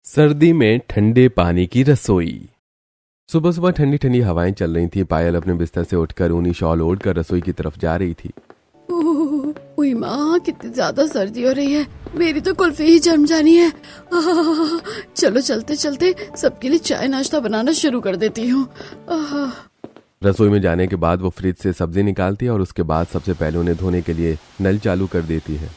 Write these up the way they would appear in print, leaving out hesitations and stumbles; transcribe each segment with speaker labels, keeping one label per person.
Speaker 1: सर्दी में ठंडे पानी की रसोई। सुबह सुबह ठंडी ठंडी हवाएं चल रही थी। पायल अपने बिस्तर से उठकर ऊनी शॉल ओढ़कर रसोई की तरफ जा रही थी।
Speaker 2: ओह माँ, कितनी ज्यादा सर्दी हो रही है। मेरी तो कुल्फी ही जम जानी है। चलो चलते चलते सबके लिए चाय नाश्ता बनाना शुरू कर देती हूँ।
Speaker 1: रसोई में जाने के बाद वो फ्रिज से सब्जी निकालती है और उसके बाद सबसे पहले उन्हें धोने के लिए नल चालू कर देती है।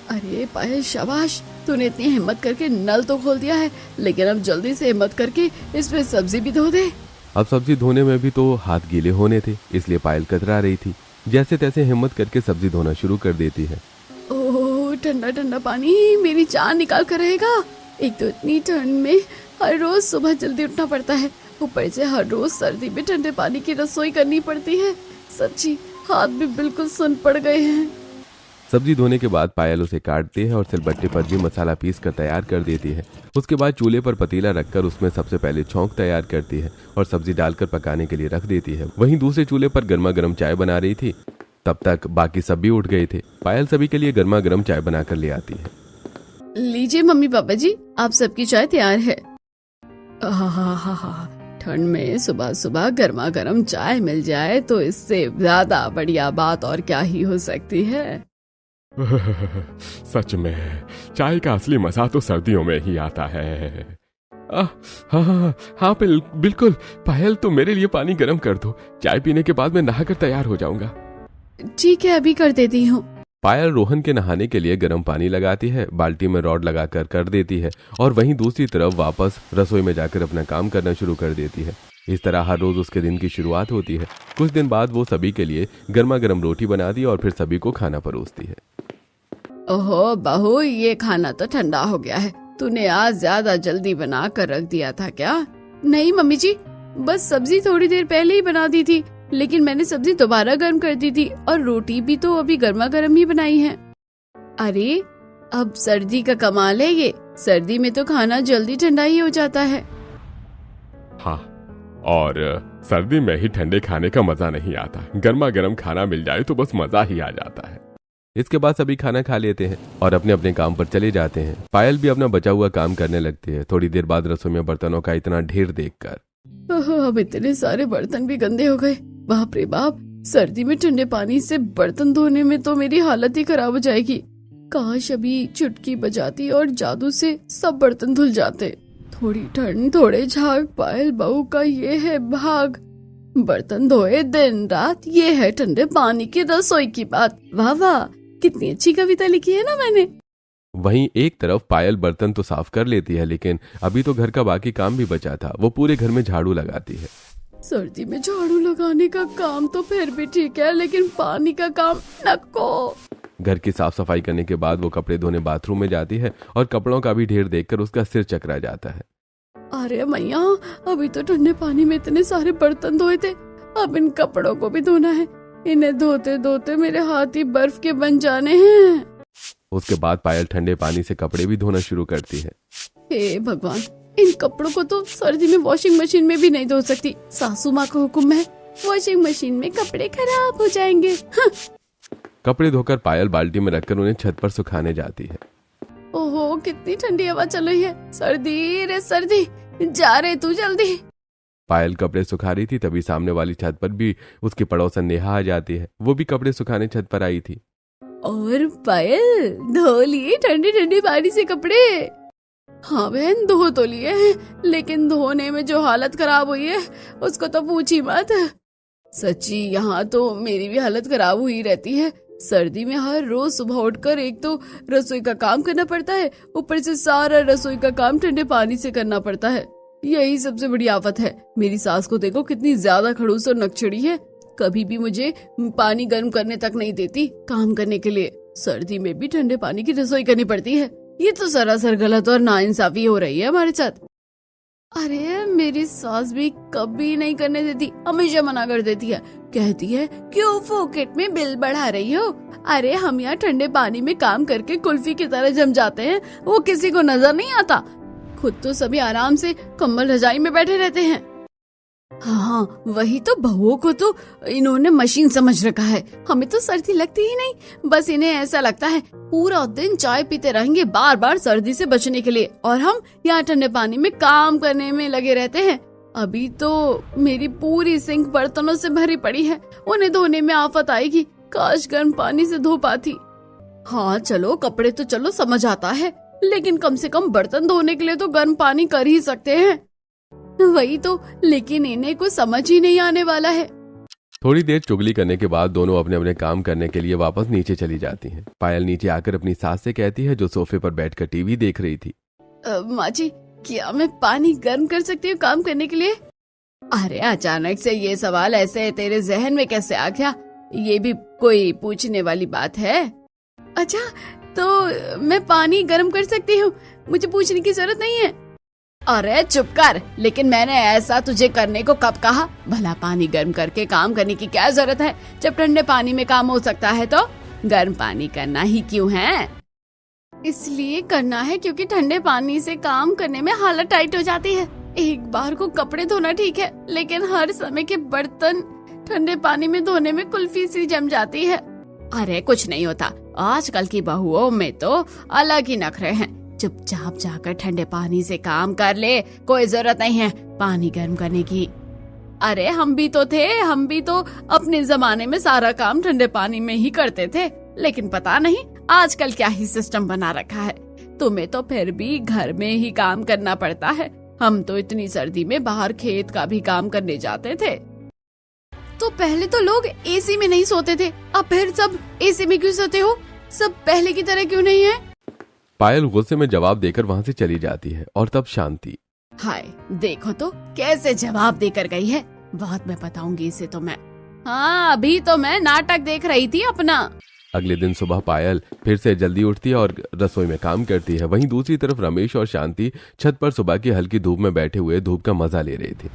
Speaker 2: अरे पायल, शाबाश, तूने इतनी हिम्मत करके नल तो खोल दिया है, लेकिन अब जल्दी से हिम्मत करके इसमें सब्जी भी धो दे।
Speaker 1: अब सब्जी धोने में भी तो हाथ गीले होने थे, इसलिए पायल कतरा रही थी। जैसे तैसे हिम्मत करके सब्जी धोना शुरू कर देती है।
Speaker 2: ओह, ठंडा ठंडा पानी मेरी जान निकाल कर रहेगा। एक तो इतनी ठंड में हर रोज सुबह जल्दी उठना पड़ता है, ऊपर से हर रोज सर्दी में ठंडे पानी की रसोई करनी पड़ती है। सच्ची हाथ भी बिल्कुल सुन पड़ गए हैं।
Speaker 1: सब्जी धोने के बाद पायल उसे काटती है और सिलबट्टे पर भी मसाला पीस कर तैयार कर देती है। उसके बाद चूल्हे पर पतीला रखकर उसमें सबसे पहले छौंक तैयार करती है और सब्जी डालकर पकाने के लिए रख देती है। वहीं दूसरे चूल्हे पर गर्मा गर्म चाय बना रही थी। तब तक बाकी सब भी उठ गए थे। पायल सभी के लिए गर्मा गर्म चाय बनाकर ले आती है।
Speaker 2: लीजिए मम्मी पापा जी, आप सबकी चाय तैयार है। ठंड में सुबह सुबह गर्मा गर्म चाय मिल जाए तो इससे ज्यादा बढ़िया बात और क्या ही हो सकती है।
Speaker 3: सच में चाय का असली मजा तो सर्दियों में ही आता है। हाँ बिल्कुल। पायल, तो मेरे लिए पानी गर्म कर दो। चाय पीने के बाद मैं नहाकर तैयार हो जाऊंगा।
Speaker 2: ठीक है, अभी कर देती हूँ।
Speaker 1: पायल रोहन के नहाने के लिए गर्म पानी लगाती है, बाल्टी में रॉड लगाकर कर देती है और वहीं दूसरी तरफ वापस रसोई में जाकर अपना काम करना शुरू कर देती है। इस तरह हर रोज उसके दिन की शुरुआत होती है। कुछ दिन बाद वो सभी के लिए गर्मा गर्म रोटी बनाती है और फिर सभी को खाना परोसती है।
Speaker 2: ओहो बहू, ये खाना तो ठंडा हो गया है। तूने आज ज्यादा जल्दी बना कर रख दिया था क्या? नहीं मम्मी जी, बस सब्जी थोड़ी देर पहले ही बना दी थी, लेकिन मैंने सब्जी दोबारा गर्म कर दी थी और रोटी भी तो अभी गर्मा गर्म ही बनाई है। अरे अब सर्दी का कमाल है ये। सर्दी में तो खाना जल्दी ठंडा ही हो जाता है।
Speaker 3: हाँ, और सर्दी में ही ठंडे खाने का मजा नहीं आता। गर्मा गर्म खाना मिल जाए तो बस मजा ही आ जाता है।
Speaker 1: इसके बाद सभी खाना खा लेते हैं और अपने अपने काम पर चले जाते हैं। पायल भी अपना बचा हुआ काम करने लगती है। थोड़ी देर बाद रसोई में बर्तनों का इतना ढेर देखकर
Speaker 2: अब इतने सारे बर्तन भी गंदे हो गए। बाप रे बाप, सर्दी में ठंडे पानी से बर्तन धोने में तो मेरी हालत ही खराब हो जाएगी। काश अभी चुटकी बजाती और जादू से सब बर्तन धुल जाते। थोड़ी ठंड थोड़े झाग, पायल बहू का ये है भाग। बर्तन धोए दिन रात, ये है ठंडे पानी की रसोई की बात। वाह वाह, कितनी अच्छी कविता लिखी है ना मैंने।
Speaker 1: वहीं एक तरफ पायल बर्तन तो साफ कर लेती है, लेकिन अभी तो घर का बाकी काम भी बचा था। वो पूरे घर में झाड़ू लगाती है।
Speaker 2: सर्दी में झाड़ू लगाने का काम तो फिर भी ठीक है, लेकिन पानी का काम नको।
Speaker 1: घर की साफ सफाई करने के बाद वो कपड़े धोने बाथरूम में जाती है और कपड़ों का भी ढेर देखकर उसका सिर चकरा जाता है।
Speaker 2: अरे मैया, अभी तो ठंडे पानी में इतने सारे बर्तन धोए थे, अब इन कपड़ों को भी धोना है। इन्हें धोते धोते मेरे हाथ ही बर्फ के बन जाने हैं।
Speaker 1: उसके बाद पायल ठंडे पानी से कपड़े भी धोना शुरू करती है।
Speaker 2: हे भगवान, इन कपड़ों को तो सर्दी में वॉशिंग मशीन में भी नहीं धो सकती। सासू माँ का हुक्म है, वॉशिंग मशीन में कपड़े खराब हो जाएंगे।
Speaker 1: कपड़े धोकर पायल बाल्टी में रखकर उन्हें छत पर सुखाने जाती है।
Speaker 2: ओहो, कितनी ठंडी हवा चल रही है। सर्दी रे सर्दी, जा रे तू जल्दी।
Speaker 1: पायल कपड़े सुखा रही थी, तभी सामने वाली छत पर भी उसकी पड़ोसन नेहा आ जाती है। वो भी कपड़े सुखाने छत पर आई थी।
Speaker 2: और पायल, धो लिए ठंडी ठंडी पानी से कपड़े? हाँ बहन, धो तो लिए हैं, लेकिन धोने में जो हालत खराब हुई है उसको तो पूछी मत। सच्ची यहाँ तो मेरी भी हालत खराब हुई रहती है। सर्दी में हर रोज सुबह उठकर एक तो रसोई का काम करना पड़ता है, ऊपर से सारा रसोई का काम ठंडे पानी से करना पड़ता है। यही सबसे बड़ी आफत है। मेरी सास को देखो, कितनी ज्यादा खड़ूस और नकचड़ी है। कभी भी मुझे पानी गर्म करने तक नहीं देती काम करने के लिए। सर्दी में भी ठंडे पानी की रसोई करनी पड़ती है। ये तो सरासर गलत और नाइंसाफी हो रही है हमारे साथ। अरे मेरी सास भी कभी नहीं करने देती, हमेशा मना कर देती है। कहती है, क्यों फोकेट में बिल बढ़ा रही हो? अरे हम यहाँ ठंडे पानी में काम करके कुल्फी की तरह जम जाते हैं, वो किसी को नजर नहीं आता। खुद तो सभी आराम से कंबल रजाई में बैठे रहते हैं। हाँ वही तो, बहुओं को तो इन्होंने मशीन समझ रखा है। हमें तो सर्दी लगती ही नहीं, बस इन्हें ऐसा लगता है पूरा दिन चाय पीते रहेंगे बार बार सर्दी से बचने के लिए, और हम यहाँ ठंडे पानी में काम करने में लगे रहते हैं। अभी तो मेरी पूरी सिंक बर्तनों से भरी पड़ी है, उन्हें धोने में आफत आएगी। काश गर्म पानी से धो पाती। हाँ चलो, कपड़े तो चलो समझ आता है, लेकिन कम से कम बर्तन धोने के लिए तो गर्म पानी कर ही सकते हैं। वही तो, लेकिन इन्हें कुछ समझ ही नहीं आने वाला है।
Speaker 1: थोड़ी देर चुगली करने के बाद दोनों अपने अपने काम करने के लिए वापस नीचे चली जाती हैं। पायल नीचे आकर अपनी सास से कहती है, जो सोफे पर बैठकर टीवी देख रही थी।
Speaker 2: माँ जी, क्या मैं पानी गर्म कर सकती हूँ काम करने के लिए? अरे अचानक से ये सवाल ऐसे तेरे जहन में कैसे आ गया? ये भी कोई पूछने वाली बात है? अच्छा, तो मैं पानी गर्म कर सकती हूँ, मुझे पूछने की जरूरत नहीं है। अरे चुप कर, लेकिन मैंने ऐसा तुझे करने को कब कहा? भला पानी गर्म करके काम करने की क्या जरूरत है, जब ठंडे पानी में काम हो सकता है तो गर्म पानी करना ही क्यों है? इसलिए करना है क्योंकि ठंडे पानी से काम करने में हालत टाइट हो जाती है। एक बार को कपड़े धोना ठीक है, लेकिन हर समय के बर्तन ठंडे पानी में धोने में कुल्फी सी जम जाती है। अरे कुछ नहीं होता, आजकल की बहुओं में तो अलग ही नखरे हैं। चुपचाप जाकर ठंडे पानी से काम कर ले, कोई जरूरत नहीं है पानी गर्म करने की। अरे हम भी तो थे, हम भी तो अपने जमाने में सारा काम ठंडे पानी में ही करते थे, लेकिन पता नहीं आजकल क्या ही सिस्टम बना रखा है। तुम्हें तो फिर भी घर में ही काम करना पड़ता है, हम तो इतनी सर्दी में बाहर खेत का भी काम करने जाते थे। तो पहले तो लोग एसी में नहीं सोते थे, अब फिर सब एसी में क्यों सोते हो? सब पहले की तरह क्यों नहीं है?
Speaker 1: पायल गुस्से में जवाब देकर वहाँ से चली जाती है और तब शांति।
Speaker 2: हाय देखो तो कैसे जवाब देकर गई है, बाद में बताऊंगी इसे तो मैं। हाँ अभी तो मैं नाटक देख रही थी अपना।
Speaker 1: अगले दिन सुबह पायल फिर से जल्दी उठती है और रसोई में काम करती है। वहीं दूसरी तरफ रमेश और शांति छत पर सुबह की हल्की धूप में बैठे हुए धूप का मजा ले रहे थे।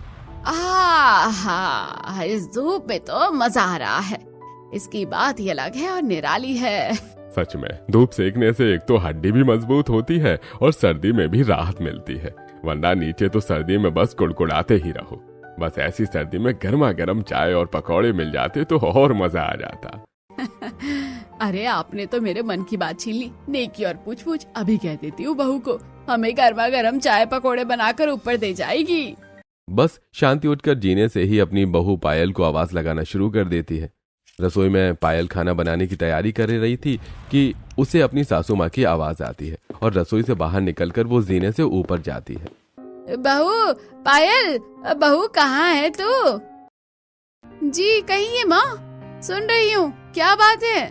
Speaker 2: आहा, इस धूप में तो मजा आ रहा है, इसकी बात ही अलग है और निराली है।
Speaker 3: सच में धूप सेकने से एक तो हड्डी भी मजबूत होती है और सर्दी में भी राहत मिलती है, वरना नीचे तो सर्दी में बस कुड़कुड़ाते ही रहो। बस ऐसी सर्दी में गर्मा गर्म चाय और पकौड़े मिल जाते तो और मजा आ जाता।
Speaker 2: अरे आपने तो मेरे मन की बात छीन ली। नेकी और पूछ पूछ, अभी कह देती हूँ बहू को हमें गर्मा गर्म चाय पकौड़े बनाकर ऊपर दे जाएगी।
Speaker 1: बस शांति उठकर जीने से ही अपनी बहू पायल को आवाज लगाना शुरू कर देती है। रसोई में पायल खाना बनाने की तैयारी कर रही थी कि उसे अपनी सासू माँ की आवाज आती है और रसोई से बाहर निकलकर वो जीने से ऊपर जाती है।
Speaker 2: बहू, पायल, बहू कहाँ है तू? जी कहिए माँ, सुन रही हूँ, क्या बात है?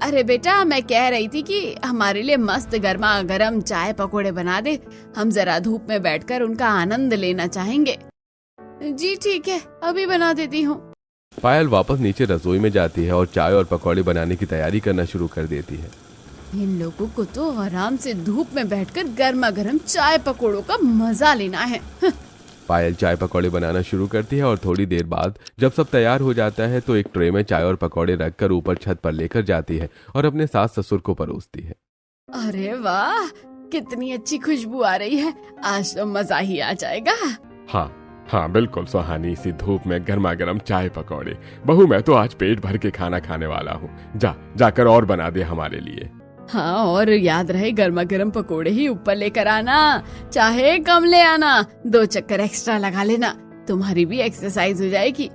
Speaker 2: अरे बेटा, मैं कह रही थी कि हमारे लिए मस्त गर्मा गर्म चाय पकोड़े बना दे, हम जरा धूप में बैठकर उनका आनंद लेना चाहेंगे। जी ठीक है, अभी बना देती हूँ।
Speaker 1: पायल वापस नीचे रसोई में जाती है और चाय और पकौड़े बनाने की तैयारी करना शुरू कर देती है।
Speaker 2: इन लोगों को तो आराम से धूप में बैठकर गर्मा गर्म चाय पकोड़ों का मजा लेना है।
Speaker 1: पायल चाय पकौड़े बनाना शुरू करती है और थोड़ी देर बाद जब सब तैयार हो जाता है तो एक ट्रे में चाय और पकौड़े रखकर ऊपर छत पर लेकर जाती है और अपने सास ससुर को परोसती है।
Speaker 2: अरे वाह, कितनी अच्छी खुशबू आ रही है, आज तो मजा ही आ जाएगा।
Speaker 3: हाँ बिल्कुल सुहानी सी धूप में गर्मा गर्म चाय पकौड़े। बहू मैं तो आज पेट भर के खाना खाने वाला हूँ, जाकर और बना दे हमारे लिए।
Speaker 2: हाँ, और याद रहे गर्मा गर्म पकोड़े ही ऊपर लेकर आना, चाहे कम ले आना, 2 चक्कर एक्स्ट्रा लगा लेना, तुम्हारी भी एक्सरसाइज हो जाएगी।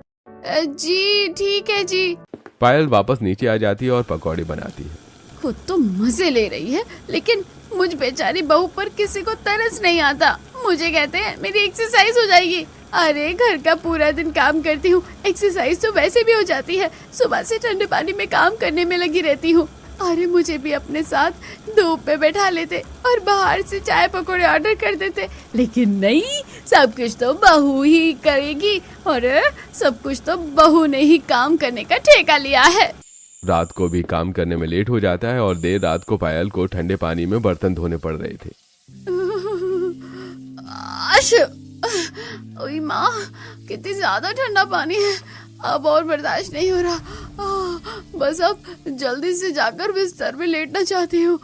Speaker 2: जी ठीक है जी।
Speaker 1: पायल वापस नीचे आ जाती है और पकौड़े बनाती है।
Speaker 2: खुद तो मजे ले रही है, लेकिन मुझ बेचारी बहू पर किसी को तरस नहीं आता। मुझे कहते हैं मेरी एक्सरसाइज हो जाएगी। अरे घर का पूरा दिन काम करती हूँ, एक्सरसाइज तो वैसे भी हो जाती है, सुबह से ठंडे पानी में काम करने में लगी रहती हूँ। अरे मुझे भी अपने साथ धूप पे बैठा लेते और बाहर से चाय पकौड़े ऑर्डर कर देते, लेकिन नहीं, सब कुछ तो बहू ही करेगी और सब कुछ तो बहू ने ही काम करने का ठेका लिया है।
Speaker 1: रात को भी काम करने में लेट हो जाता है और देर रात को पायल को ठंडे पानी में बर्तन धोने पड़ रहे थे।
Speaker 2: ओए माँ, कितनी ज्यादा ठंडा पानी है, अब और बर्दाश्त नहीं हो रहा। बस अब जल्दी से जाकर बिस्तर में लेटना चाहती हूँ।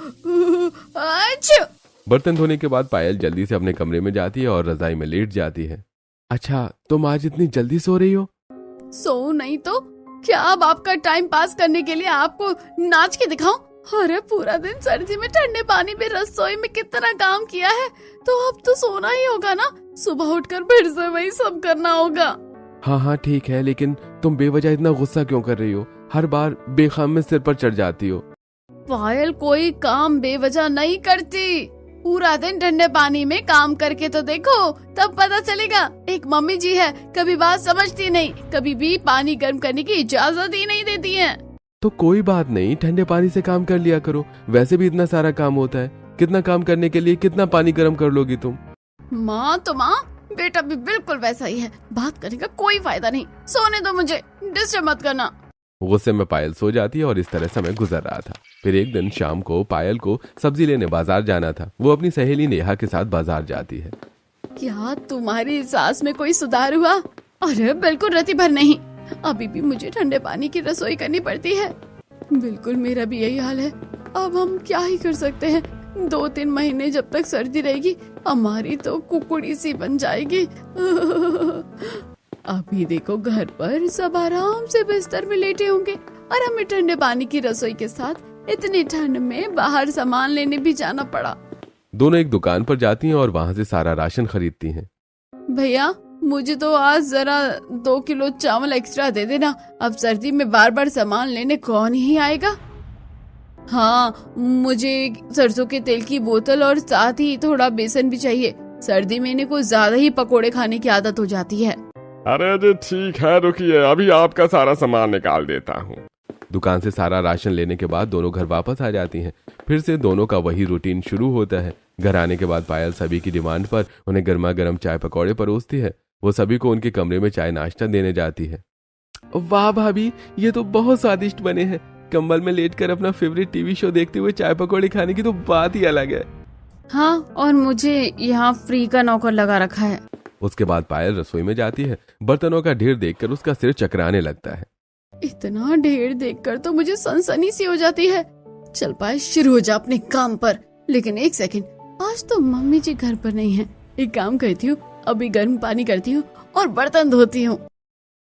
Speaker 1: बर्तन धोने के बाद पायल जल्दी से अपने कमरे में जाती है और रजाई में लेट जाती है। अच्छा, तुम आज इतनी जल्दी सो रही हो?
Speaker 2: सो नहीं तो क्या अब आपका टाइम पास करने के लिए आपको नाच के दिखाऊं? अरे पूरा दिन सर्दी में ठंडे पानी में रसोई में कितना काम किया है, तो अब तो सोना ही होगा ना। सुबह उठकर फिर से वही सब करना होगा।
Speaker 1: हाँ ठीक है, लेकिन तुम बेवजह इतना गुस्सा क्यों कर रही हो? हर बार बेखाम में सिर पर चढ़ जाती हो।
Speaker 2: पायल कोई काम बेवजह नहीं करती। पूरा दिन ठंडे पानी में काम करके तो देखो, तब पता चलेगा। एक मम्मी जी है, कभी बात समझती नहीं, कभी भी पानी गर्म करने की इजाजत ही नहीं देती है।
Speaker 1: तो कोई बात नहीं, ठंडे पानी से काम कर लिया करो। वैसे भी इतना सारा काम होता है, कितना काम करने के लिए कितना पानी गर्म कर लोगी तुम?
Speaker 2: माँ तो माँ, बेटा भी बिल्कुल वैसा ही है। बात करने का कोई फायदा नहीं, सोने दो मुझे, डिस्टर्ब मत करना।
Speaker 1: गुस्से में पायल सो जाती है और इस तरह समय गुजर रहा था। फिर एक दिन शाम को पायल को सब्जी लेने बाजार जाना था। वो अपनी सहेली नेहा के साथ बाजार जाती है।
Speaker 2: क्या तुम्हारी सास में कोई सुधार हुआ? अरे बिल्कुल रत्ती भर नहीं, अभी भी मुझे ठंडे पानी की रसोई करनी पड़ती है। बिल्कुल मेरा भी यही हाल है। अब हम क्या ही कर सकते हैं? 2-3 महीने जब तक सर्दी रहेगी, हमारी तो कुकुड़ी सी बन जाएगी। अभी देखो घर पर सब आराम से बिस्तर में लेटे होंगे और हमें ठंडे पानी की रसोई के साथ इतनी ठंड में बाहर सामान लेने भी जाना पड़ा।
Speaker 1: दोनों एक दुकान पर जाती हैं और वहाँ से सारा राशन खरीदती हैं।
Speaker 2: भैया मुझे तो आज जरा 2 किलो चावल एक्स्ट्रा दे देना। अब सर्दी में बार बार सामान लेने कौन ही आएगा। हाँ, मुझे सरसों के तेल की बोतल और साथ ही थोड़ा बेसन भी चाहिए। सर्दी में इन्हें कुछ ज्यादा ही पकोड़े खाने की आदत हो जाती है।
Speaker 3: अरे जी ठीक है, रुकिए, अभी आपका सारा सामान निकाल देता हूँ।
Speaker 1: दुकान से सारा राशन लेने के बाद दोनों घर वापस आ जाती हैं। फिर से दोनों का वही रूटीन शुरू होता है। घर आने के बाद पायल सभी की डिमांड पर उन्हें गर्मा गर्म चाय पकौड़े परोसती है। वो सभी को उनके कमरे में चाय नाश्ता देने जाती है। वाह भाभी, ये तो बहुत स्वादिष्ट बने हैं। कंबल में लेटकर अपना फेवरेट टीवी शो देखते हुए चाय पकौड़े खाने की तो बात ही अलग है।
Speaker 2: हाँ, और मुझे यहाँ फ्री का नौकर लगा रखा है।
Speaker 1: उसके बाद पायल रसोई में जाती है। बर्तनों का ढेर देखकर उसका सिर चकराने लगता है।
Speaker 2: इतना ढेर देखकर तो मुझे सनसनी सी हो जाती है। चल पाए, शुरू हो जा अपने काम पर। लेकिन एक सेकंड, आज तो मम्मी जी घर पर नहीं है। एक काम करती हूँ, अभी गर्म पानी करती हूँ और बर्तन धोती हूँ।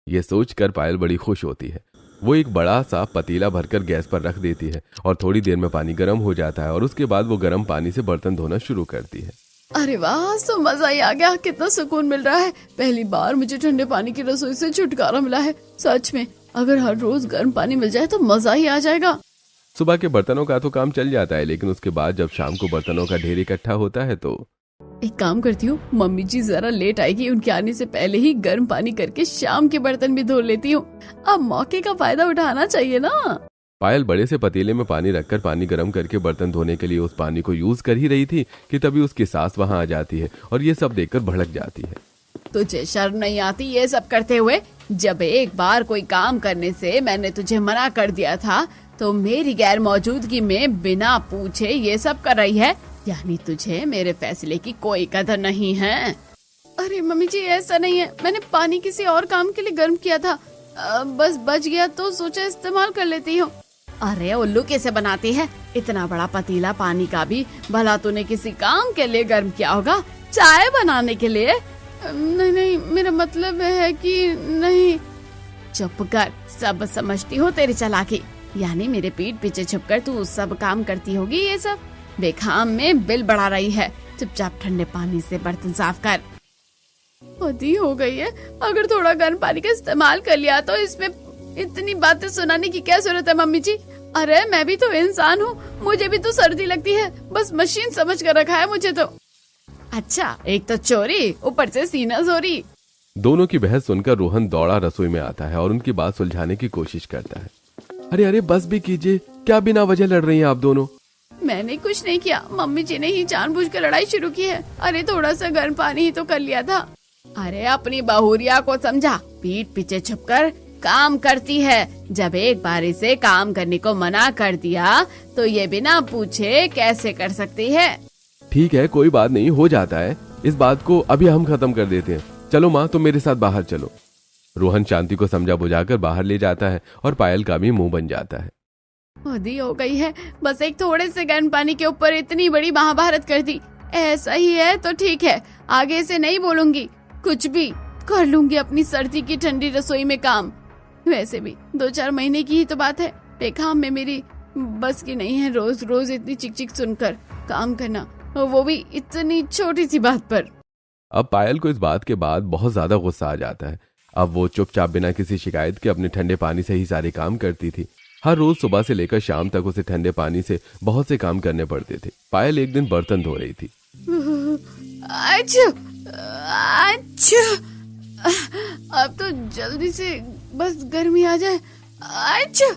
Speaker 1: ये सोचकर पायल बड़ी खुश होती है। वो एक बड़ा सा पतीला भरकर गैस पर रख देती है और थोड़ी देर में पानी गर्म हो जाता है और उसके बाद वो गर्म पानी से बर्तन धोना शुरू करती है।
Speaker 2: अरे वाह, तो मजा ही आ गया। कितना सुकून मिल रहा है। पहली बार मुझे ठंडे पानी की रसोई से छुटकारा मिला है। सच में अगर हर रोज गर्म पानी मिल जाए तो मजा ही आ जाएगा।
Speaker 1: सुबह के बर्तनों का तो काम चल जाता है, लेकिन उसके बाद जब शाम को बर्तनों का ढेर इकट्ठा होता है तो
Speaker 2: एक काम करती हूँ, मम्मी जी जरा लेट आएगी, उनके आने से पहले ही गर्म पानी करके शाम के बर्तन भी धो लेती हूँ। अब मौके का फायदा उठाना चाहिए ना।
Speaker 1: पायल बड़े से पतीले में पानी रखकर पानी गर्म करके बर्तन धोने के लिए उस पानी को यूज कर ही रही थी कि तभी उसकी सास वहाँ आ जाती है और ये सब देखकर भड़क जाती है।
Speaker 2: तुझे शर्म नहीं आती ये सब करते हुए? जब एक बार कोई काम करने से मैंने तुझे मना कर दिया था तो मेरी गैर मौजूदगी में बिना पूछे ये सब कर रही है। यानी तुझे मेरे फैसले की कोई कदर नहीं है। अरे मम्मी जी, ऐसा नहीं है। मैंने पानी किसी और काम के लिए गर्म किया था, बस बच गया तो सोचा इस्तेमाल कर लेती हूँ। अरे उल्लू कैसे बनाती है? इतना बड़ा पतीला पानी का भी भला तूने किसी काम के लिए गर्म किया होगा? चाय बनाने के लिए? नहीं नहीं, मेरा मतलब है कि नहीं। चुप कर, सब समझती हो तेरी चालाकी। यानी मेरे पीठ पीछे छुपकर तू सब काम करती होगी। ये सब बेखाम में बिल बढ़ा रही है। चुपचाप ठंडे पानी से बर्तन साफ कर। हदी हो गई है। अगर थोड़ा गर्म पानी का इस्तेमाल कर लिया तो इसमें इतनी बातें सुनाने की क्या जरूरत है मम्मी जी? अरे मैं भी तो इंसान हूँ, मुझे भी तो सर्दी लगती है। बस मशीन समझ कर रखा है मुझे तो। अच्छा, एक तो चोरी, ऊपर से सीना जोरी।
Speaker 1: दोनों की बहस सुनकर रोहन दौड़ा रसोई में आता है और उनकी बात सुलझाने की कोशिश करता है। अरे अरे बस भी कीजिए, क्या बिना वजह लड़ रही हैं आप दोनों?
Speaker 2: मैंने कुछ नहीं किया, मम्मी जी ने ही जानबूझकर लड़ाई शुरू की है। अरे थोड़ा सा गर्म पानी ही तो कर लिया था। अरे अपनी बहुरिया को समझा, पीठ पीछे छुपकर काम करती है। जब एक बार इसे काम करने को मना कर दिया तो ये बिना पूछे कैसे कर सकती है?
Speaker 1: ठीक है, कोई बात नहीं, हो जाता है। इस बात को अभी हम खत्म कर देते हैं। चलो माँ, तुम मेरे साथ बाहर चलो। रोहन शांति को समझा बुझाकर बाहर ले जाता है और पायल का भी मुंह बन जाता है।
Speaker 2: हदी हो गई है, बस एक थोड़े से गर्म पानी के ऊपर इतनी बड़ी महाभारत कर दी। ऐसा ही है तो ठीक है, आगे से नहीं बोलूंगी। कर लूंगी अपनी सर्दी की ठंडी रसोई में काम। वैसे भी 2-4 महीने की ही तो बात है। ये काम में मेरी बस की नहीं है रोज रोज इतनी चिक चिक सुनकर काम करना, वो भी इतनी छोटी सी बात पर।
Speaker 1: अब पायल को इस बात के बाद बहुत ज्यादा गुस्सा आ जाता है। अब वो चुपचाप बिना किसी शिकायत के अपने ठंडे पानी से ही सारे काम करती थी। हर रोज सुबह से लेकर शाम तक उसे ठंडे पानी से बहुत से काम करने पड़ते थे। पायल एक दिन बर्तन धो रही थी।
Speaker 2: अच्छा अच्छा, अब तो जल्दी से बस गर्मी आ जाए। अच्छा,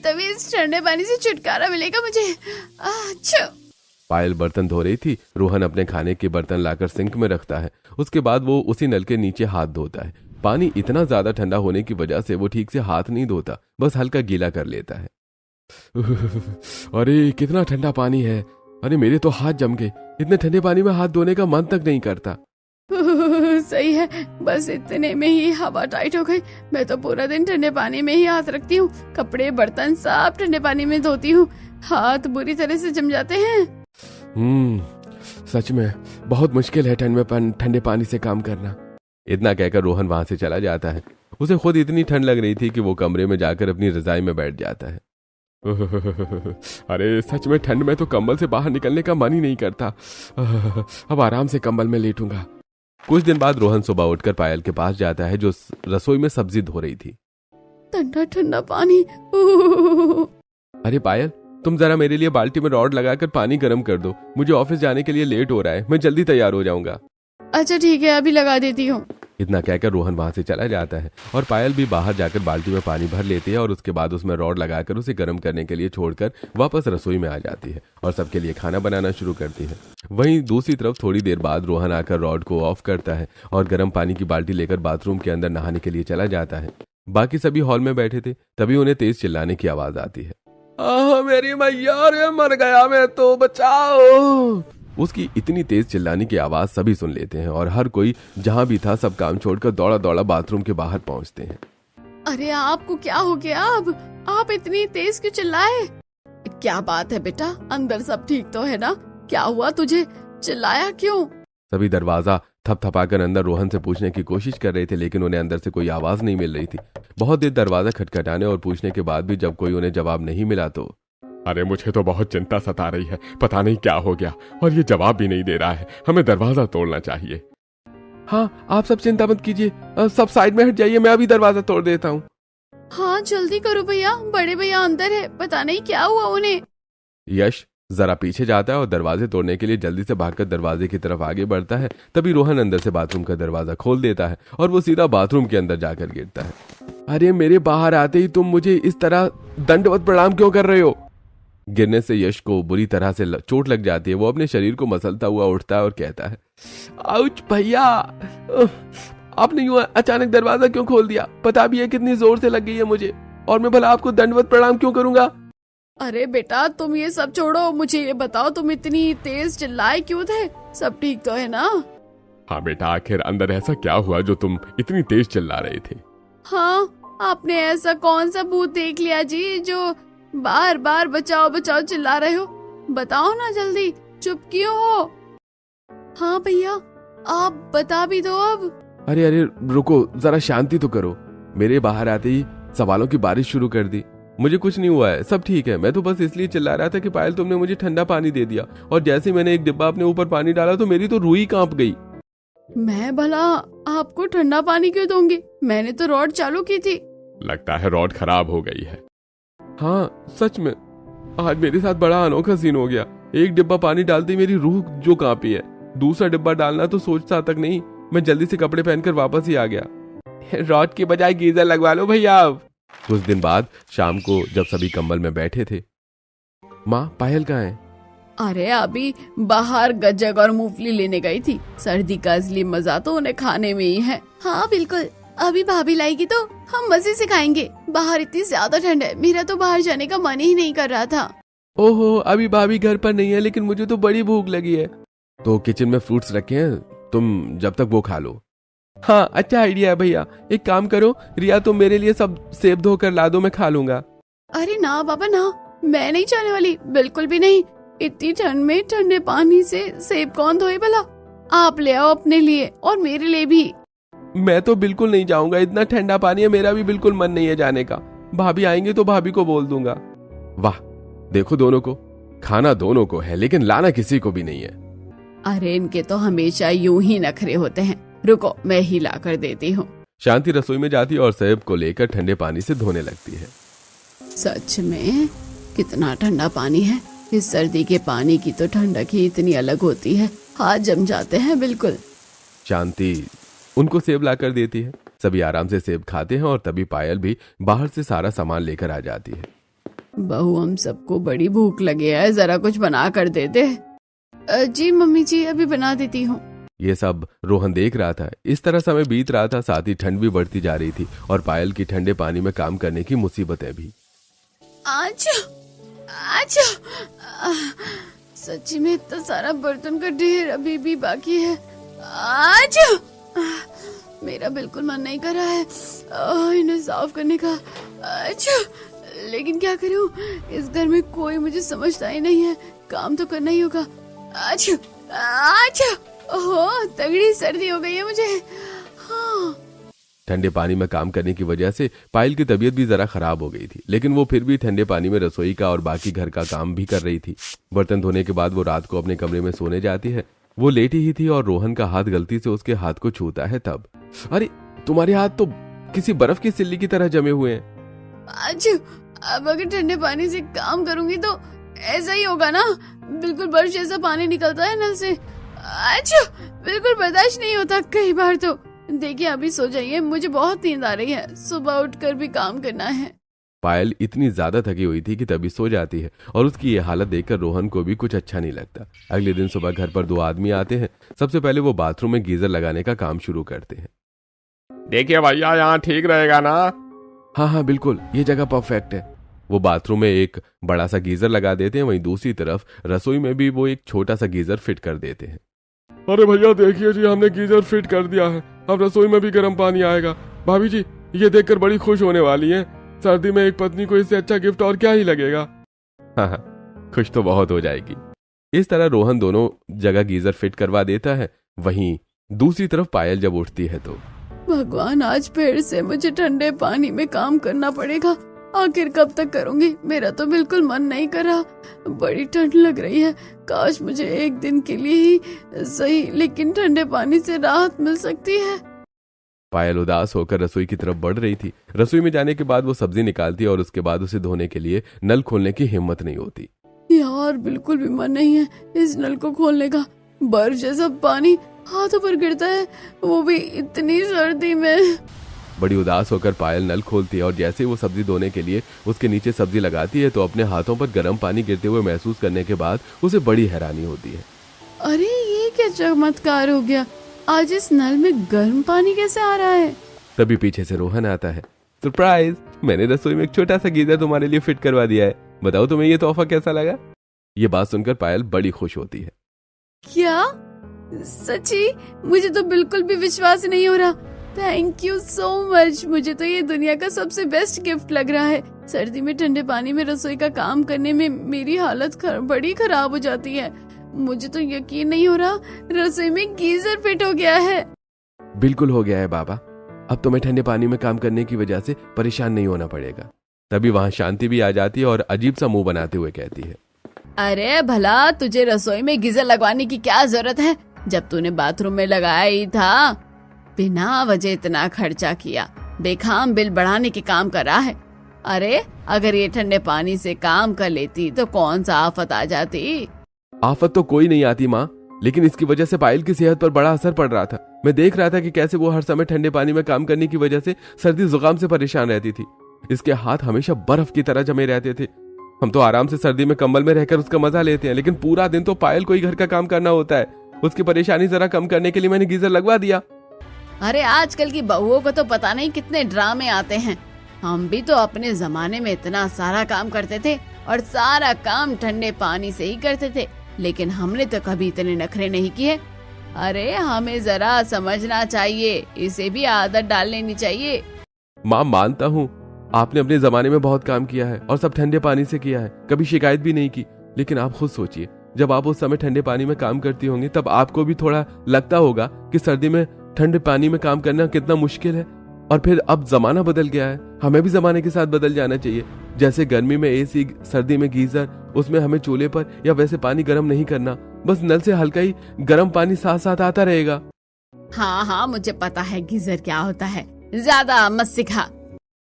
Speaker 2: तभी इस ठंडे पानी से छुटकारा मिलेगा मुझे। अच्छा।
Speaker 1: पायल बर्तन धो रही थी। रोहन अपने खाने के बर्तन लाकर सिंक में रखता है। उसके बाद वो उसी नल के नीचे हाथ धोता है। पानी इतना ज्यादा ठंडा होने की वजह से वो ठीक से हाथ नहीं धोता, बस हल्का गीला कर लेता है।
Speaker 3: अरे कितना ठंडा पानी है, अरे मेरे तो हाथ जम गए। इतने ठंडे पानी में हाथ धोने का मन तक नहीं करता।
Speaker 2: सही है, बस इतने में ही हवा टाइट हो गई। मैं तो पूरा दिन ठंडे पानी में ही हाथ रखती हूँ, कपड़े बर्तन सब ठंडे पानी में धोती हूँ, हाथ बुरी तरह से जम जाते हैं।
Speaker 3: सच में बहुत मुश्किल है ठंडे पानी से काम करना।
Speaker 1: इतना कहकर रोहन वहां से चला जाता है। उसे खुद इतनी ठंड लग रही थी कि वो कमरे में जाकर अपनी रजाई में बैठ जाता है।
Speaker 3: अरे सच में ठंड में तो कंबल से बाहर निकलने का मन ही नहीं करता। अब आराम से कंबल में लेटूंगा।
Speaker 1: कुछ दिन बाद रोहन सुबह उठकर पायल के पास जाता है जो रसोई में सब्जी धो रही थी।
Speaker 2: ठंडा ठंडा पानी।
Speaker 1: अरे पायल, तुम जरा मेरे लिए बाल्टी में रॉड लगाकर पानी गर्म कर दो, मुझे ऑफिस जाने के लिए लेट हो रहा है, मैं जल्दी तैयार हो जाऊंगा।
Speaker 2: अच्छा ठीक है, अभी लगा देती हूँ।
Speaker 1: इतना कहकर रोहन वहां से चला जाता है और पायल भी बाहर जाकर बाल्टी में पानी भर लेती है और उसके बाद उसमें रॉड लगाकर उसे गर्म करने के लिए छोड़कर वापस रसोई में आ जाती है और सबके लिए खाना बनाना शुरू करती है। वहीं दूसरी तरफ थोड़ी देर बाद रोहन आकर रॉड को ऑफ करता है और गर्म पानी की बाल्टी लेकर बाथरूम के अंदर नहाने के लिए चला जाता है। बाकी सभी हॉल में बैठे थे, तभी उन्हें तेज चिल्लाने की आवाज आती है।
Speaker 3: मेरी मैया, रे मर गया मैं तो, बचाओ।
Speaker 1: उसकी इतनी तेज चिल्लाने की आवाज सभी सुन लेते हैं और हर कोई जहां भी था सब काम छोड़कर दौड़ा दौड़ा बाथरूम के बाहर पहुंचते हैं।
Speaker 2: अरे आपको क्या हो गया? अब आप इतनी तेज क्यों चिल्लाए? क्या बात है बेटा, अंदर सब ठीक तो है ना? क्या हुआ तुझे, चिल्लाया क्यों?
Speaker 1: सभी दरवाजा थपथपाकर अंदर रोहन से पूछने की कोशिश कर रहे थे, लेकिन उन्हें अंदर से कोई आवाज नहीं मिल रही थी। बहुत देर दरवाजा खटखटाने और पूछने के बाद भी जब कोई उन्हें जवाब नहीं मिला तो
Speaker 3: अरे मुझे तो बहुत चिंता सता रही है, पता नहीं क्या हो गया और ये जवाब भी नहीं दे रहा है। हमें दरवाजा तोड़ना चाहिए।
Speaker 1: हाँ, आप सब चिंता मत कीजिए, सब साइड में हट जाइए, मैं अभी दरवाजा तोड़ देता हूँ।
Speaker 2: हाँ जल्दी करो भैया, बड़े भैया अंदर है, पता नहीं क्या हुआ उन्हें।
Speaker 1: यश जरा पीछे जाता है और दरवाजे तोड़ने के लिए जल्दी से भागकर दरवाजे की तरफ आगे बढ़ता है। तभी रोहन अंदर से बाथरूम का दरवाजा खोल देता है और वो सीधा बाथरूम के अंदर जाकर गिरता है।
Speaker 3: अरे मेरे बाहर आते ही तुम मुझे इस तरह दंडवत प्रणाम क्यों कर रहे हो?
Speaker 1: गिरने से यश को बुरी तरह से चोट लग जाती है। वो अपने शरीर को मसलता हुआ उठता है और कहता है,
Speaker 3: आउच भैया, आपने यूं अचानक दरवाजा क्यों खोल दिया? पता भी है कितनी जोर से लग गई है मुझे, और मैं भला आपको दंडवत प्रणाम क्यों करूंगा?
Speaker 2: अरे बेटा तुम ये सब छोड़ो, मुझे ये बताओ तुम इतनी तेज चिल्लाए क्यों थे? सब ठीक तो है ना?
Speaker 3: हाँ बेटा, आखिर अंदर ऐसा क्या हुआ जो तुम इतनी तेज चिल्ला रहे थे?
Speaker 2: हाँ, आपने ऐसा कौन सा भूत देख लिया जी जो बार बार बचाओ बचाओ चिल्ला रहे हो? बताओ ना जल्दी, चुप क्यों हो? हाँ भैया, आप बता भी दो अब।
Speaker 1: अरे अरे रुको, जरा शांति तो करो। मेरे बाहर आते ही सवालों की बारिश शुरू कर दी। मुझे कुछ नहीं हुआ है, सब ठीक है। मैं तो बस इसलिए चिल्ला रहा था कि पायल तुमने मुझे ठंडा पानी दे दिया, और जैसे ही मैंने एक डिब्बा अपने ऊपर पानी डाला तो मेरी तो रूह ही कांप गई।
Speaker 2: मैं भला आपको ठंडा पानी क्यों दूंगी? मैंने तो रॉड चालू की थी।
Speaker 3: लगता है रॉड खराब हो गई है।
Speaker 1: हाँ सच में, आज मेरे साथ बड़ा अनोखा सीन हो गया। एक डिब्बा पानी डालते मेरी रूह जो कांपी है, दूसरा डिब्बा डालना तो सोचता तक नहीं। मैं जल्दी से कपड़े पहनकर वापस ही आ गया।
Speaker 3: रॉड की बजाय गीजर लगवा लो भैया अब।
Speaker 1: कुछ दिन बाद शाम को जब सभी कंबल में बैठे थे, माँ पायल कहाँ है?
Speaker 2: अरे अभी बाहर गज्जक और मूंगफली लेने गई थी। सर्दी का असली मजा तो उन्हें खाने में ही है। हाँ बिल्कुल, अभी भाभी लाएगी तो हम मजे से खाएंगे। बाहर इतनी ज्यादा ठंड है, मेरा तो बाहर जाने का मन ही नहीं कर रहा था।
Speaker 1: ओहो, अभी भाभी घर पर नहीं है, लेकिन मुझे तो बड़ी भूख लगी है। तो किचन में फ्रूट्स रखे हैं, तुम जब तक वो खा लो।
Speaker 3: हाँ अच्छा आइडिया है भैया, एक काम करो रिया, तुम मेरे लिए सब सेब धो कर ला दो, मैं खा लूंगा।
Speaker 2: अरे ना बाबा ना, मैं नहीं जाने वाली, बिल्कुल भी नहीं। इतनी ठंड में ठंडे पानी से सेब कौन धोए भला? आप ले आओ अपने लिए और मेरे लिए भी।
Speaker 1: मैं तो बिल्कुल नहीं जाऊंगा, इतना ठंडा पानी है, मेरा भी बिल्कुल मन नहीं है जाने का। भाभी आएंगे तो भाभी को बोल दूंगा। वाह, देखो दोनों को, खाना दोनों को है लेकिन लाना किसी को भी नहीं है।
Speaker 2: अरे इनके तो हमेशा यूं ही नखरे होते हैं, रुको मैं ही ला कर देती हूँ।
Speaker 1: शांति रसोई में जाती है और सेब को लेकर ठंडे पानी से धोने लगती है।
Speaker 2: सच में कितना ठंडा पानी है। इस सर्दी के पानी की तो ठंडक ही इतनी अलग होती है, हाथ जम जाते हैं बिल्कुल।
Speaker 1: शांति उनको सेब लाकर देती है। सभी आराम से सेब खाते हैं और तभी पायल भी बाहर से सारा सामान लेकर आ जाती है।
Speaker 2: बहू हम सबको बड़ी भूख लगी है, जरा कुछ बना कर दे दे। जी मम्मी जी, अभी बना देती हूँ।
Speaker 1: ये सब रोहन देख रहा था। इस तरह समय बीत रहा था, साथ ही ठंड भी बढ़ती जा रही थी और पायल की ठंडे पानी में काम करने की मुसीबतें भी।
Speaker 2: अच्छा अच्छा, सच्ची में इतना सारा बर्तन का ढेर अभी भी बाकी है। अच्छा, मेरा बिल्कुल मन नहीं कर रहा है इन्हें साफ करने का। अच्छा, लेकिन क्या करूं, इस घर में कोई मुझे समझता ही नहीं है, काम तो करना ही होगा। अच्छा अच्छा, ओहो तगड़ी सर्दी हो गई है मुझे। हाँ।
Speaker 1: ठंडे पानी में काम करने की वजह से पायल की तबीयत भी जरा खराब हो गई थी, लेकिन वो फिर भी ठंडे पानी में रसोई का और बाकी घर का काम भी कर रही थी। बर्तन धोने के बाद वो रात को अपने कमरे में सोने जाती है। वो लेटी ही थी और रोहन का हाथ गलती से उसके हाथ को छूता है। तब अरे, तुम्हारे हाथ तो किसी बर्फ की सिल्ली की तरह जमे हुए हैं।
Speaker 2: अच्छा, अब अगर ठंडे पानी से काम करूंगी तो ऐसा ही होगा ना, बिल्कुल बर्फ जैसा पानी निकलता है नल से। अच्छा, बिल्कुल बर्दाश्त नहीं होता कई बार तो। देखिए अभी सो जाइए, मुझे बहुत नींद आ रही है, सुबह उठकर भी काम करना है।
Speaker 1: पायल इतनी ज्यादा थकी हुई थी कि तभी सो जाती है और उसकी ये हालत देखकर रोहन को भी कुछ अच्छा नहीं लगता। अगले दिन सुबह घर पर 2 आदमी आते हैं। सबसे पहले वो बाथरूम में गीजर लगाने का काम शुरू करते हैं।
Speaker 3: देखिए भैया, यहाँ ठीक रहेगा ना?
Speaker 1: हाँ हाँ बिल्कुल, ये जगह परफेक्ट है। वो बाथरूम में एक बड़ा सा गीजर लगा देते हैं, वहीं दूसरी तरफ रसोई में भी वो एक छोटा सा गीजर फिट कर देते हैं।
Speaker 3: अरे भैया देखिए जी, हमने गीजर फिट कर दिया है, अब रसोई में भी गर्म पानी आएगा। भाभी जी ये देखकर बड़ी खुश होने वाली हैं। सर्दी में एक पत्नी को इससे अच्छा गिफ्ट और क्या ही लगेगा।
Speaker 1: हाँ हाँ, खुश तो बहुत हो जाएगी। इस तरह रोहन दोनों जगह गीजर फिट करवा देता है। वहीं दूसरी तरफ पायल जब उठती है तो
Speaker 2: भगवान, आज फिर से मुझे ठंडे पानी में काम करना पड़ेगा। आखिर कब तक करूंगी, मेरा तो बिल्कुल मन नहीं कर रहा। बड़ी ठंड लग रही है, काश मुझे एक दिन के लिए ही सही, लेकिन ठंडे पानी से राहत मिल सकती है।
Speaker 1: पायल उदास होकर रसोई की तरफ बढ़ रही थी। रसोई में जाने के बाद वो सब्जी निकालती और उसके बाद उसे धोने के लिए नल खोलने की हिम्मत नहीं होती।
Speaker 2: यार बिल्कुल भी मन नहीं है इस नल को खोलने का। बर्फ जैसा पानी हाथों पर गिरता है, वो भी इतनी सर्दी में।
Speaker 1: बड़ी उदास होकर पायल नल खोलती है और जैसे वो सब्जी धोने के लिए उसके नीचे सब्जी लगाती है तो अपने हाथों पर गर्म पानी गिरते हुए महसूस करने के बाद उसे बड़ी हैरानी होती है।
Speaker 2: अरे ये क्या चमत्कार हो गया, आज इस नल में गर्म पानी कैसे आ रहा है?
Speaker 1: तभी पीछे से रोहन आता है। सरप्राइज, मैंने रसोई में एक छोटा सा गीजर तुम्हारे लिए फिट करवा दिया है, बताओ तुम्हें ये तोहफा कैसा लगा? ये बात सुनकर पायल बड़ी खुश होती है।
Speaker 2: क्या सच्ची? मुझे तो बिल्कुल भी विश्वास नहीं हो रहा। थैंक यू सो मच, मुझे तो ये दुनिया का सबसे बेस्ट गिफ्ट लग रहा है। सर्दी में ठंडे पानी में रसोई का काम करने में मेरी हालत बड़ी खराब हो जाती है। मुझे तो यकीन नहीं हो रहा रसोई में गीजर फिट हो गया है।
Speaker 1: बिल्कुल हो गया है बाबा, अब तुम्हें ठंडे पानी में काम करने की वजह से परेशान नहीं होना पड़ेगा। तभी वहाँ शांति भी आ जाती है और अजीब सा मुंह बनाते हुए कहती है,
Speaker 2: अरे भला तुझे रसोई में गीजर लगवाने की क्या जरूरत है, जब तूने बाथरूम में लगाया ही था। बिना वजह इतना खर्चा किया, बेखाम बिल बढ़ाने के काम कर रहा है। अरे अगर ये ठंडे पानी से काम कर लेती तो कौन सा आफत आ जाती।
Speaker 1: आफत तो कोई नहीं आती माँ, लेकिन इसकी वजह से पायल की सेहत पर बड़ा असर पड़ रहा था। मैं देख रहा था कि कैसे वो हर समय ठंडे पानी में काम करने की वजह से सर्दी जुकाम से परेशान रहती थी। इसके हाथ हमेशा बर्फ की तरह जमे रहते थे। हम तो आराम से सर्दी में कंबल में रहकर उसका मजा लेते हैं, लेकिन पूरा दिन तो पायल को ही घर का काम करना होता है। उसकी परेशानी जरा कम करने के लिए मैंने गीजर लगवा दिया।
Speaker 2: अरे आजकल की बहुओं को तो पता नहीं कितने ड्रामे आते हैं। हम भी तो अपने जमाने में इतना सारा काम करते थे और सारा काम ठंडे पानी से ही करते थे, लेकिन हमने तो कभी इतने नखरे नहीं किए। अरे हमें जरा समझना चाहिए, इसे भी आदत डाल लेनी चाहिए।
Speaker 1: माँ मानता हूँ आपने अपने जमाने में बहुत काम किया है और सब ठंडे पानी से किया है, कभी शिकायत भी नहीं की। लेकिन आप खुद सोचिए, जब आप उस समय ठंडे पानी में काम करती होंगी तब आपको भी थोड़ा लगता होगा कि सर्दी में ठंडे पानी में काम करना कितना मुश्किल है। और फिर अब जमाना बदल गया है, हमें भी जमाने के साथ बदल जाना चाहिए। जैसे गर्मी में एसी, सर्दी में गीजर, उसमें हमें चूल्हे पर या वैसे पानी गर्म नहीं करना, बस नल से हल्का ही गर्म पानी साथ साथ आता रहेगा।
Speaker 2: हाँ हाँ, मुझे पता है गीजर क्या होता है, ज्यादा मत सिखा।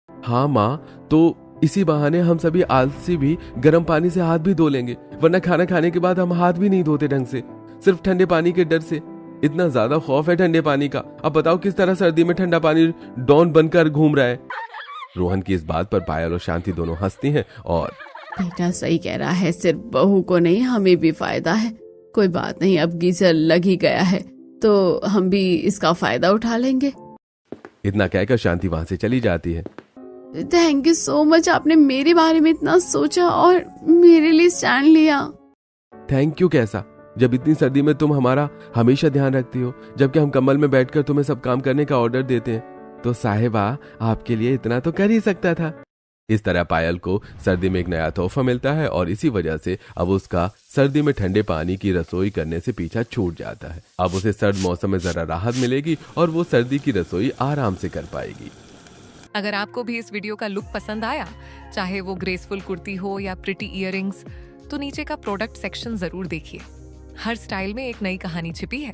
Speaker 1: हाँ माँ, तो इसी बहाने हम सभी आलसी भी गर्म पानी से हाथ भी धो लेंगे, वरना खाना खाने के बाद हम हाथ भी नहीं धोते ढंग से, सिर्फ ठंडे पानी के डर से। इतना ज्यादा खौफ है ठंडे पानी का। अब बताओ किस तरह सर्दी में ठंडा पानी डॉन बनकर घूम रहा है। रोहन की इस बात पर पायल और शांति दोनों हंसती हैं और
Speaker 2: बेटा सही कह रहा है, सिर्फ बहू को नहीं हमें भी फायदा है। कोई बात नहीं, अब गीजर लग ही गया है तो हम भी इसका फायदा उठा लेंगे।
Speaker 1: इतना कहकर शांति वहां से चली जाती है।
Speaker 2: थैंक यू सो मच, आपने मेरे बारे में इतना सोचा और मेरे लिए स्टैंड लिया।
Speaker 1: थैंक यू कैसा, जब इतनी सर्दी में तुम हमारा हमेशा ध्यान रखती हो, जबकि हम कम्बल में बैठकर तुम्हें सब काम करने का ऑर्डर देते हैं, तो साहिबा आपके लिए इतना तो कर ही सकता था। इस तरह पायल को सर्दी में एक नया तोहफा मिलता है और इसी वजह से अब उसका सर्दी में ठंडे पानी की रसोई करने से पीछा छूट जाता है। अब उसे सर्द मौसम में जरा राहत मिलेगी और वो सर्दी की रसोई आराम से कर पाएगी।
Speaker 4: अगर आपको भी इस वीडियो का लुक पसंद आया, चाहे वो ग्रेसफुल कुर्ती हो या प्रिटी इयररिंग्स, तो नीचे का प्रोडक्ट सेक्शन जरूर देखिए। हर स्टाइल में एक नई कहानी छिपी है।